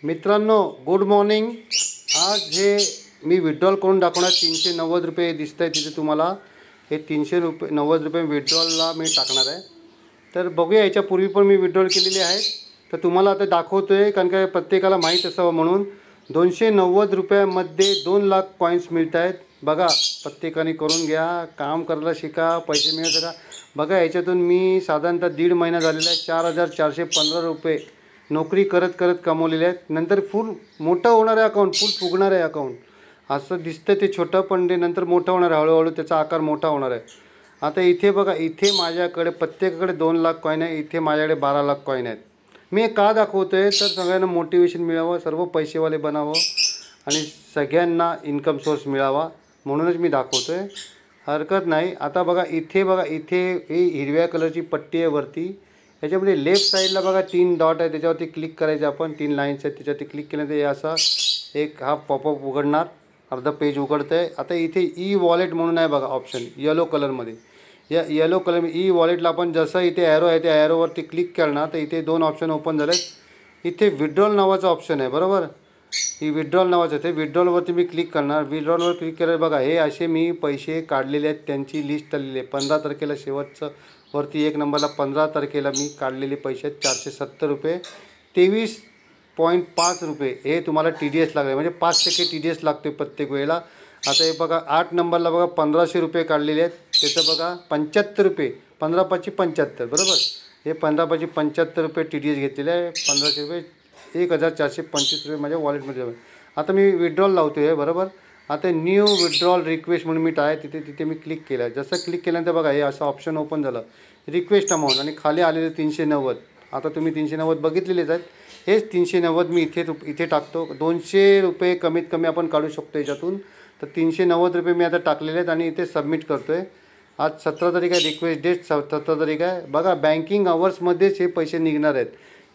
मित्रांनो good morning. आज हे मी विड्रॉल करून दाखवणार 390 रुपये दिसत आहे तिथे तुम्हाला। हे 390 रुपये विड्रॉलला मी टाकणार आहे। तर बघूया, याच्यापूर्वी पण मी विड्रॉल केलेले आहेत, तर तुम्हाला आता दाखवतोय कारण का प्रत्येकाला माहीत असावं म्हणून। 290 रुपयामध्ये 2 लाख कॉईन्स मिळत आहेत। बघा, प्रत्येकाने करून घ्या, काम करायला शिका, पैसे मिळत का। बघा, याच्यातून मी साधारणतः 1.5 महिना झालेला आहे 4415 रुपये नोकरी करत करत कमवलेले आहेत। नंतर फुल मोठं होणार आहे अकाउंट, फुल फुगणार आहे अकाउंट। असं दिसतं ते छोटं, पण ते नंतर मोठं होणार आहे, हळूहळू त्याचा आकार मोठा होणार आहे। आता इथे बघा, इथे माझ्याकडे प्रत्येकाकडे 2 लाख कॉईन आहे, इथे माझ्याकडे 12 लाख कॉईन आहेत। मी का दाखवतोय तर सगळ्यांना मोटिवेशन मिळावं, सर्व पैसेवाले बनावं आणि सगळ्यांना इन्कम सोर्स मिळावा म्हणूनच मी दाखवतोय, हरकत नाही। आता बघा इथे ही हिरव्या कलरची पट्टी आहे वरती, याच्यामध्ये लेफ्ट साईडला बघा 3 डॉट आहे, त्याच्यावरती क्लिक करायचं आपण। 3 लाईन्स आहेत, त्याच्यावरती क्लिक केल्यानंतर हे असा एक हा पॉपअप उघडणार, अर्धा पेज उघडतं आहे। आता इथे ई वॉलेट म्हणून आहे बघा ऑप्शन येलो कलरमध्ये। या येलो कलर ई वॉलेटला आपण जसं इथे ॲरो आहे त्या ॲरोवरती क्लिक करणार तर इथे 2 ऑप्शन ओपन झाले। इथे विड्रॉल नावाचं ऑप्शन आहे, बरोबर, ही विड्रॉल नावाचं आहे, ते विड्रॉलवरती मी क्लिक करणार। विड्रॉलवर क्लिक केलं बघा, हे असे मी पैसे काढलेले आहेत, त्यांची लिस्ट आलेली आहे। 15 तारखेला शेवटचं वरती 1 नंबरला 15 तारखेला मी काढलेले पैसे आहेत 470 रुपये 23.5 रुपये। हे तुम्हाला TDS लागले, म्हणजे 5% TDS लागते प्रत्येक वेळेला। आता हे बघा 8 नंबरला बघा 1500 रुपये काढलेले आहेत, त्याचं बघा 75 रुपये, 15 पाची 75, बरोबर। हे 15 पाची 75 रुपये TDS घेतलेले आहे। 1500 रुपये 1425 रुपये माझ्या वॉलेटमध्ये जावे। आता मी विड्रॉल लावतो आहे, बरोबर। आता न्यू विड्रॉल रिक्वेस्ट म्हणून मी तिथे मी क्लिक केलं। जसं क्लिक केल्यानंतर बघा हे असं ऑप्शन ओपन झालं, रिक्वेस्ट अमाऊंट, आणि खाली आलेले 390। आता तुम्ही 390 बघितलेलेच आहेत, हेच 390 मी इथे टाकतो। 200 रुपये कमीत कमी आपण काढू शकतो याच्यातून, तर 390 रुपये मी आता टाकलेले आहेत आणि इथे सबमिट करतो आहे। आज 17 तारीख आहे, रिक्वेस्ट डेट 17 तारीख आहे। बघा, बँकिंग अवर्समध्येच हे पैसे निघणार आहेत।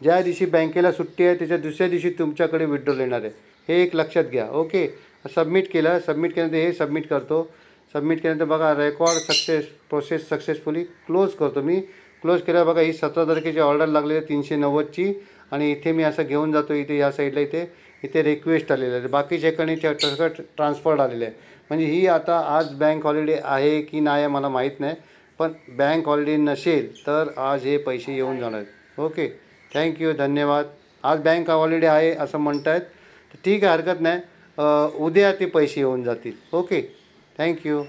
ज्या दिवशी बँकेला सुट्टी आहे त्याच्या दुसऱ्या दिवशी तुमच्याकडे विड्रॉल येणार आहे, हे एक लक्षात घ्या, ओके। सबमिट केलं, सबमिट केल्यानंतर हे सबमिट करतो। सबमिट केल्यानंतर बघा रेकॉर्ड प्रोसेस सक्सेसफुली क्लोज करतो मी। क्लोज केल्यावर बघा ही 17 तारखेची ऑर्डर लागलेली आहे 390ची, आणि इथे मी असं घेऊन जातो। इथे या साईडला इथे रिक्वेस्ट आलेलं आहे, बाकीच्या ठिकाणी सगळं ट्रान्सफर्ड आलेलं आहे। म्हणजे ही आता आज बँक हॉलिडे आहे की नाही मला माहीत नाही, पण बँक हॉलिडे नसेल तर आज हे पैसे येऊन जाणार आहेत, ओके। थँक्यू, धन्यवाद। आज बँक हॉलिडे आहे असं म्हणत आहेत, तर ठीक आहे, हरकत नाही, उद्या ते पैसे येऊन जातील, ओके। थँक्यू।